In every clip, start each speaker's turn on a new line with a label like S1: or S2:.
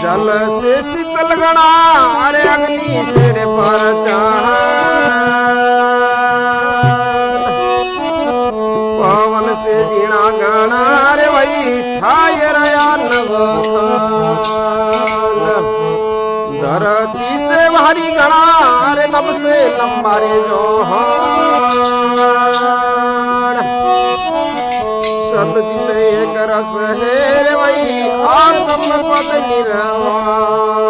S1: जल से शीतल गणा अरे अग्नि से रे पर पवन से जीना गणा रे वही छाय रया नव धरती से भारी गणा रे नभ से लंबा रे जो सतचित एक रस है रे वही आत्म पद निर्वाण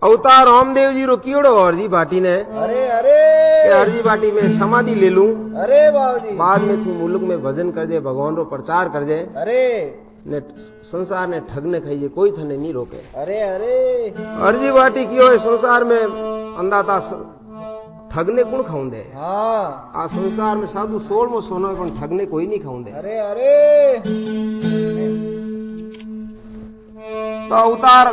S2: अवतार रामदेव जी रो कीड़ो हरजी भाटी ने
S1: अरे अरे
S2: हरजी भाटी में समाधि ले लूं
S1: अरे बाबूजी
S2: बाद में तू मुल्क में भजन कर दे भगवान रो प्रचार कर दे
S1: अरे
S2: ने संसार ने ठगने खाइए कोई थने नहीं रोके
S1: अरे अरे
S2: हरजी भाटी कियो है संसार में अंदाता ठगने कौन खाऊंदे
S1: हाँ
S2: आ संसार में साधु 16 सोना पण ठगने कोई नहीं खाऊंदे
S1: अरे अरे
S2: तो अवतार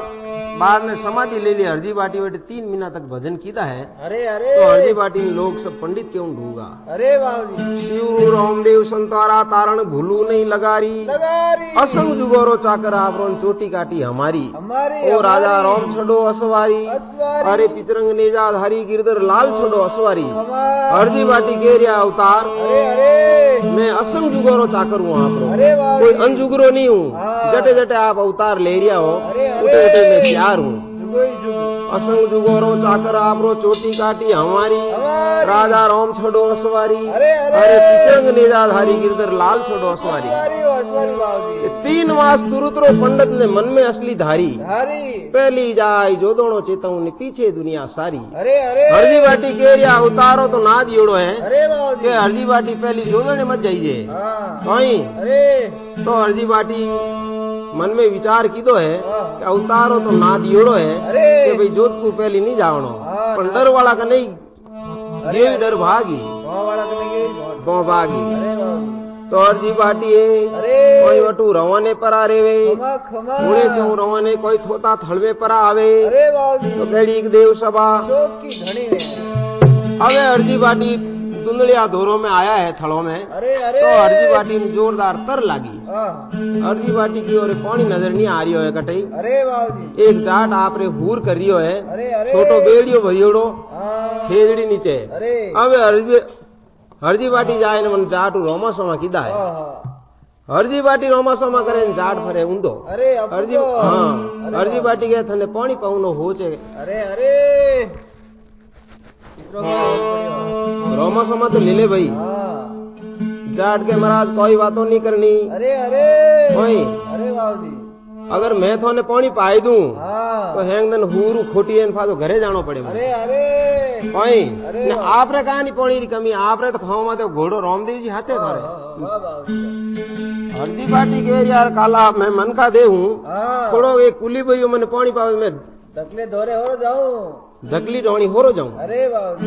S2: बाद में समाधि ले ली हरजी बाटी बेटे 3 महीना तक भजन कीता है।
S1: अरे अरे
S2: तो हरजी बाटी में लोग सब पंडित क्यों ढूंगा।
S1: अरे बाबूजी
S2: शिवरू रामदेव संतारा तारण भूलू नहीं लगारी असंग जुगोरो चाकर आवरण चोटी काटी हमारी ओ राजा राम छड़ो असवारी अरे पिचरंग नेजा धारी गिरधर लाल छड़ो असवारी हरजी बाटी के रिया अवतार मैं असंग जुगोरो चाकर हूँ आप कोई अनजुगरो नहीं हूँ जटे जटे आप अवतार ले रिया हो उठे उठे मैं प्यार हूँ असंग जुगोरो चाकर आपरो चोटी काटी हमारी राजा राम छोड़ो असवारी अरे पिचरंग नेजाधारी गिरधर लाल छोड़ो असवारी 3 मास तुरुतरो पंडित ने मन में असली धारी पहली जाय जो दोनों चेताऊ ने पीछे दुनिया सारी हरजी बाटी के रिया अवतारो तो ना दियोड़ो है के हरजी बाटी पहली जोदो ने मत जाइए तो हरजी बाटी मन में विचार कीधो है कि अवतारो तो ना दियोड़ो है कि भाई जोधपुर पहली नहीं जावणो पण डर वाला का नहीं दियो डर भागी तो हरजी बाटी है कोई वटू रवाने पर आ रे वे मुड़े चौ रवाने कोई थोता थड़वे पर आवे तो केड़ी देव सभा अबे हरजी बाटी दुंदलिया धोरो में आया है थड़ों में तो हरजी बाटी में जोरदार तर लागी हरजी बाटी की ओर पानी नजर नहीं आ रही है कटई एक जाट आप रे हूर कर रही है छोटो बेड़ियो भरियोड़ो खेजड़ी नीचे अब हरजी बाटी जाए ने मन जाट रोमा सोमा कीधा है हरजी बाटी रोमा सोमा करे जाट फरे ऊंधो हरजी बाटी के थने पानी पाउनो होचे रोमा सोमा तो ले ले भाई जाट के महाराज कोई बातों नहीं करनी कोई अगर मैं थोने पानी पाई दूं तो हैंगदन हूरू खोटी एन फादो घरे जानो पड़े कोई ने आप रे कहानी पानी री कमी आप रे तो खाओ माते घोड़ो रामदेव जी हाथे थारे हरजी बाटी के यार काला मैं मन का दे हूं थोड़ो एक कुली भरियो मैंने पानी पावे मैं
S1: तकले दौरे हो जाऊं
S2: धकली डोणी हो जाऊं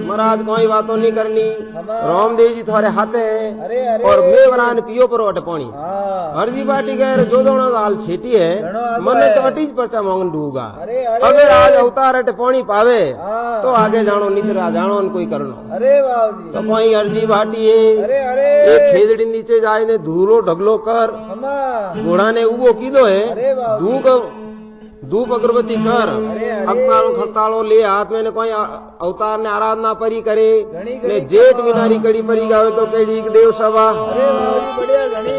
S2: महाराज कोई बातों नहीं करनी रामदेव जी थारे हाथे है और मैं वरान पियो पर अट पानी हरजी बाटी गए जो दोनों दाल छेटी है मने तो अटीज परचा मांगन डूगा अगर आज अवतार अट पानी पावे तो आगे जानो निचरा जानो कोई करनो तो कोई हरजी बाटी है एक खेजड़ी नीचे जाए ने धूलो ढगलो कर घोड़ा ने उबो कीधो है धूप अगरबत्ती कर अखतारो खड़तालो ले हाथ में ने कोई अवतार ने आराधना परी करे ने जेठ विनारी कड़ी परी गावे तो केड़ी एक देव सभा बढ़िया घणी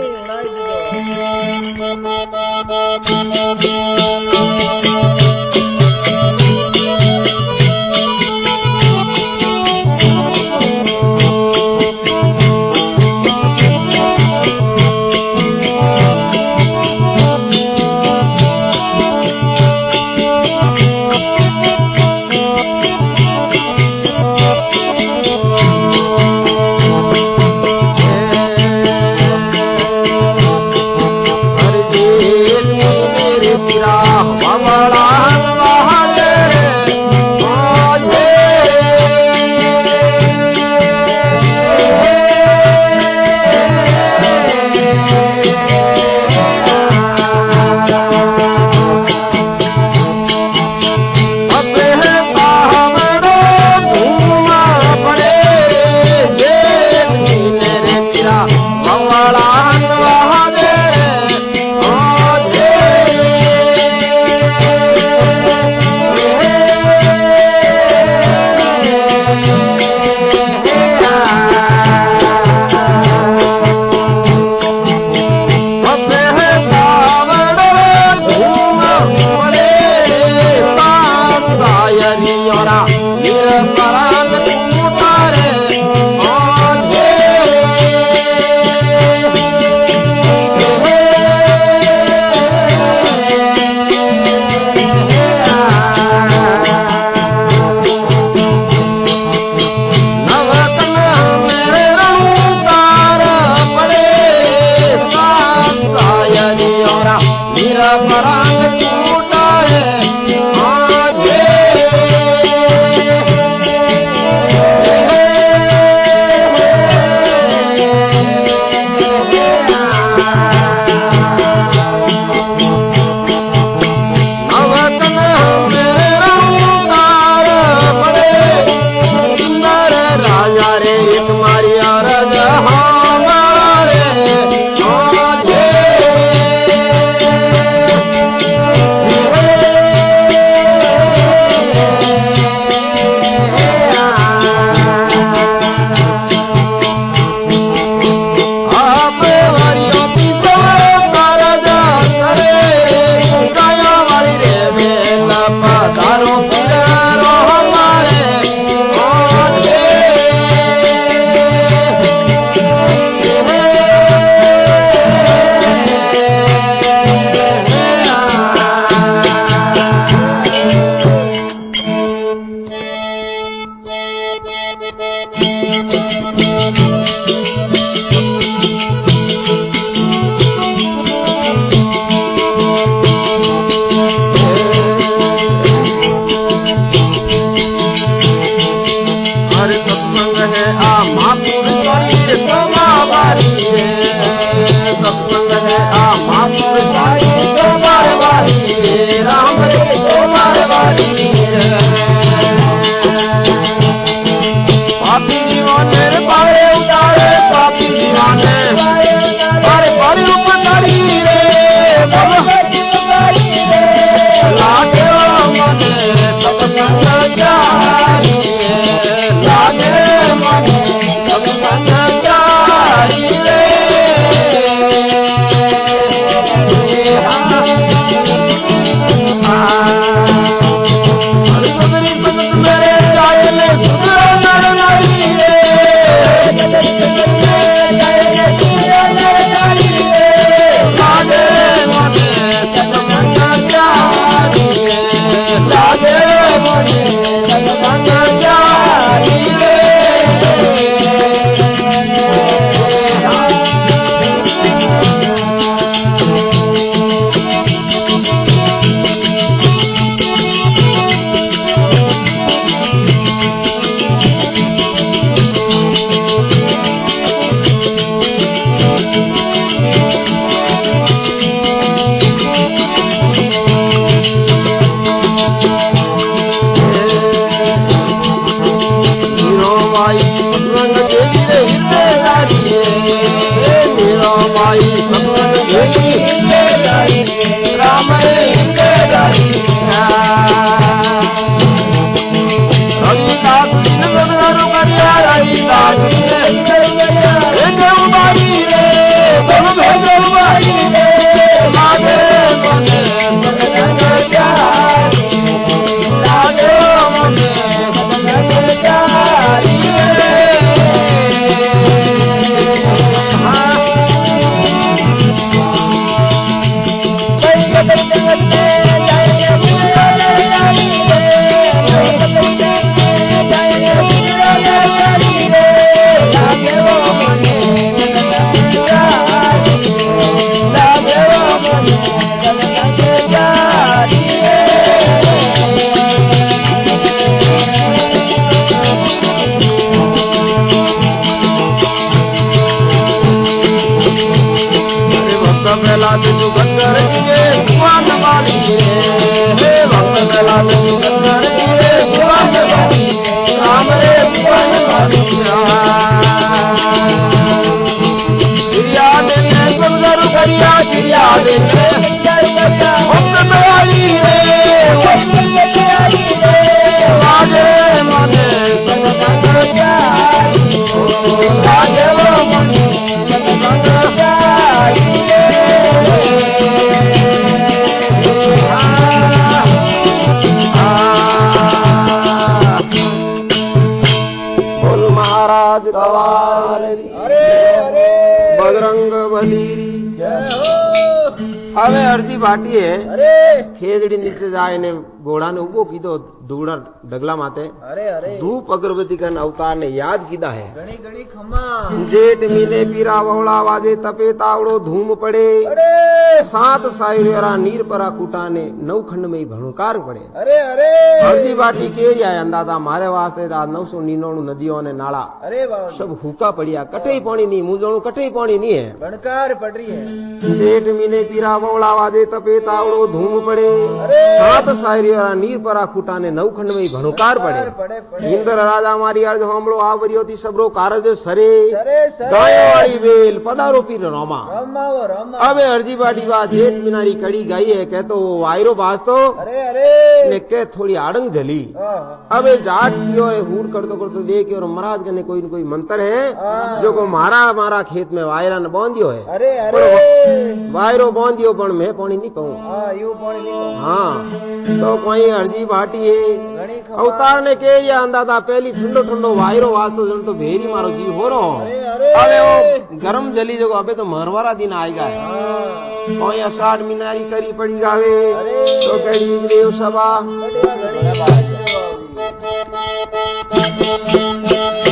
S2: હવે અરજી ભાટીએ
S1: અરે
S2: ખેજડી નીચે જાય ને ઘોડાને ઉભો કીધો ધૂળા ડગલા માથે
S1: અરે અરે
S2: ધૂપ અગરબત્તી કન અવતાર ने याद कीधा है
S1: ઘણી ઘણી ખમા
S2: जेठ मीने पीरा वहोड़ा वाजे तपे तावड़ो धूम पड़े
S1: અરે
S2: सात सायरा नीर परा कूटा ने नवखंड में भणकार पड़े
S1: અરે અરે
S2: અરજી ભાટી કે જાય અંદાતા મારે વાસ્તે આ 999 નદીઓ અને નાળા
S1: અરે વાહ
S2: सब हुका पड़िया कटे पानी नहीं मुजणु कटे पानी नहीं है
S1: बनकार पड़ रही है
S2: जेठ मीने पीरा वहोड़ा वाजे तपे तावड़ो धूम पड़े
S1: अरे
S2: सात सायरा नीर परा कूटा ने नवखंड में भणकार पड़े
S1: पड़े पड़े
S2: इंद्र राजा मारी अर्ज होमड़ो आवरियोती सबरो कारज सरे
S1: सरे सरे
S2: गायो वाली वेल पधारो पीर रोमा
S1: रमाओ रमा
S2: अबे अर्जी बाटी बात जेठ मीनारी कड़ी गाई है कहतो वायरो बाजतो
S1: अरे अरे
S2: ने के थोड़ी आड़ंग जली
S1: आहा,
S2: अबे जाट की और हूड़ करतो करतो देख और महाराज कने कोई न कोई मंत्र है
S1: हाँ।
S2: जो को मारा मारा खेत में वायरा ने बांधियो है
S1: अरे अरे
S2: वायरो बांधियो पण मैं पानी नहीं पाऊं
S1: हाँ यूं पानी नहीं
S2: हाँ तो कोई अर्जी बाटी है
S1: घणी खमा
S2: अवतार ने के ये अंदाता पहली ठंडो ठंडो वायरो वास्तो जन तो भेरी मारो जी हो रो
S1: अरे अरे
S2: अबे वो गरम जली जो अबे तो मरवारा दिन आएगा है
S1: हाँ
S2: कोई 60 मीनारी करी पड़ी गावे
S1: अरे
S2: तो कड़ी देव सभा
S1: बढ़िया घणी खमा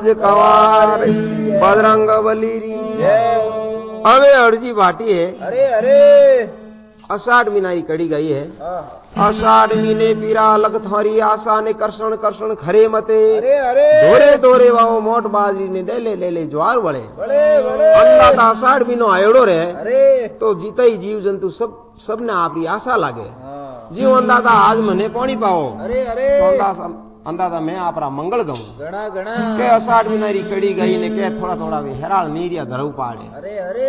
S2: राज कवार बजरंग बली री। હવે અરજી ભાટી હે
S1: अरे अरे
S2: अषाढ़ महीनारी कड़ी गई है। अषाढ़ महीने पीरा लग थारी आशा ने कर्षण कर्षण खरे मते।
S1: अरे अरे
S2: धोरे धोरे वाओ मोट बाजरी ने ले ले ज्वार वळे।
S1: बड़े बड़े
S2: अन्नदाता अषाढ़ महीनो आयोड़ो रे
S1: अरे
S2: तो जीता ही जीव जंतु सबने आपरी आशा लागे।
S1: हाँ।
S2: जीव अन्नदाता आज मने पानी पाओ
S1: अरे अरे
S2: तो अंदाजा मैं आपरा मंगल गऊं
S1: घना घना
S2: के अषाढ़ महीनारी कड़ी गई ने के थोड़ा थोड़ा वे हेराल नीरिया धरऊ पाड़े।
S1: अरे अरे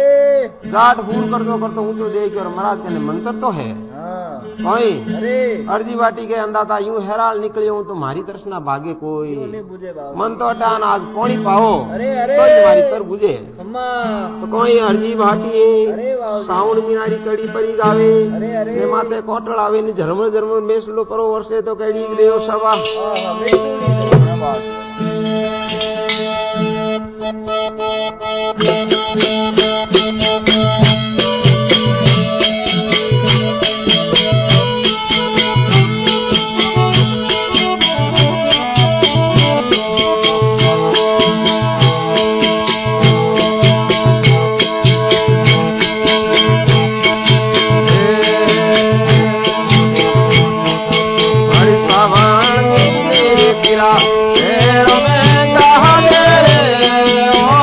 S2: जाट फूल करतो ऊंचो देख और महाराज कने मंत्र तो है
S1: हाँ।
S2: कोई
S1: अरे
S2: अर्जी बाटी के अंदाता यूं हेराल निकलियो तो मारी तरसना भागे कोई
S1: नहीं बुझे बाबा।
S2: मन तो टान आज पानी पाओ
S1: अरे अरे
S2: तो मारी तर बुझे
S1: अम्मा
S2: तो कोई अर्जी बाटी
S1: अरे वाह
S2: साउंड मीनारी कड़ी परी गावे
S1: अरे अरे
S2: ने माते कोटल आवे ने झरमर झरमर मेसलो करो वर्षे तो कड़ी देव सभा शेर में कहा दे रे ओ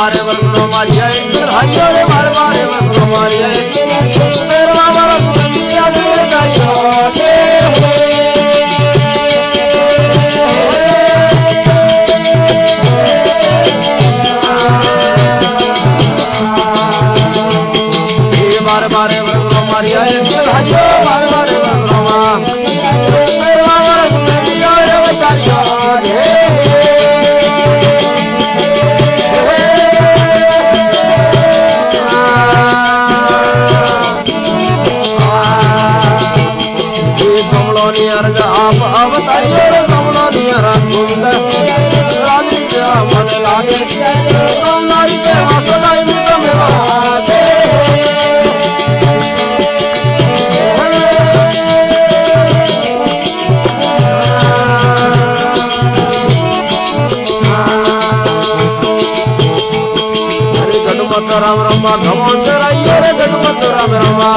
S2: बारे वर्षो मारी है हरियो रे बारे बारे वर्षो मारी है तेरा बाबा दुनिया दे करियो के बारे बारे वर्षो मारी है हरियो बारे बारे वर्षो मारी तेरा बाबा दुनिया दे करियो के आप अवतारियो रे समलो नियर सुंदर रानी के मन लागे नारी के हसदाई में में आगे अरे गणमत राम रमा घमंड राइयो रे गणमत राम रमा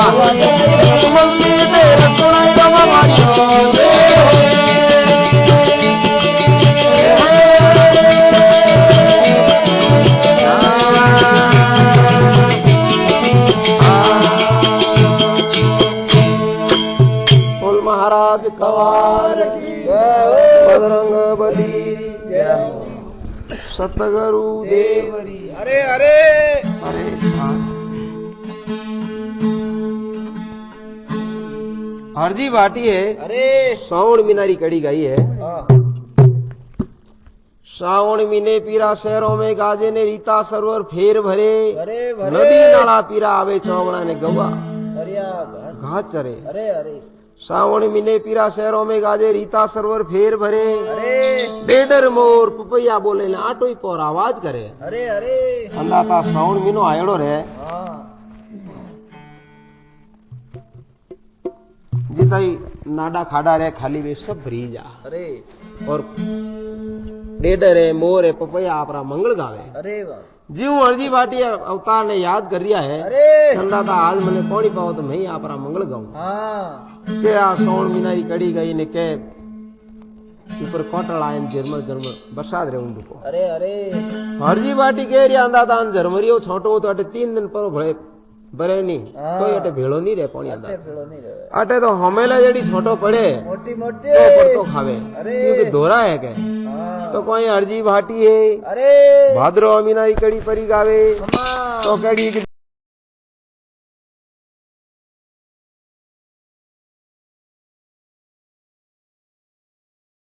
S2: मस्ती तेरे सुनाई रमा मारियो महाराज कवार बजरंग बली सतगुरु देवरी
S1: अरे अरे
S2: अरे हरजी बाटी है
S1: अरे
S2: श्रावण मीनारी कड़ी गई है श्रावण मीने पीरा शहरों में गाजे ने रीता सरोवर फेर भरे नदी नाला पीरा आवे चौगड़ा ने गवा घास चरे
S1: अरे अरे
S2: श्रावण मीने पीरा शहरों में गाजे रीता सरोवर फेर भरे डेडर मोर पपैया बोले ने आटो ही पोर आवाज करे
S1: अरे अरे
S2: अंदाता श्रावण मीनो आयड़ो रे जिताई नाडा खाड़ा रे खाली वे सब भरी जा
S1: अरे
S2: और डेडर है मोर है पपैया आपरा मंगल गावे
S1: अरे वाह
S2: जीव अर्जी बाटी अवतार ने याद कर रिया है
S1: अरे
S2: अंदाता आज मने कोनी पाओ तो मैं ही आपरा मंगल गाऊं के आ श्रावण मीनारी कड़ी गई ने के ऊपर कोटल आयन जर्मर जर्मर बरसात रे उंडू को
S1: अरे अरे
S2: हरजी बाटी के रिया अंदाता अन जर्मरियो छोटो तो अटे 3 दिन पर भळे बरे नी तो अटे भेळो नी रे पानी अंदा अटे तो हमेला जेडी छोटो पड़े
S1: मोटी मोटी
S2: तो पड़तो खावे
S1: अरे
S2: क्योंकि दोरा है के तो कोई हरजी भाटी है
S1: अरे
S2: भाद्रो मीनारी कड़ी परी गावे तो कड़ी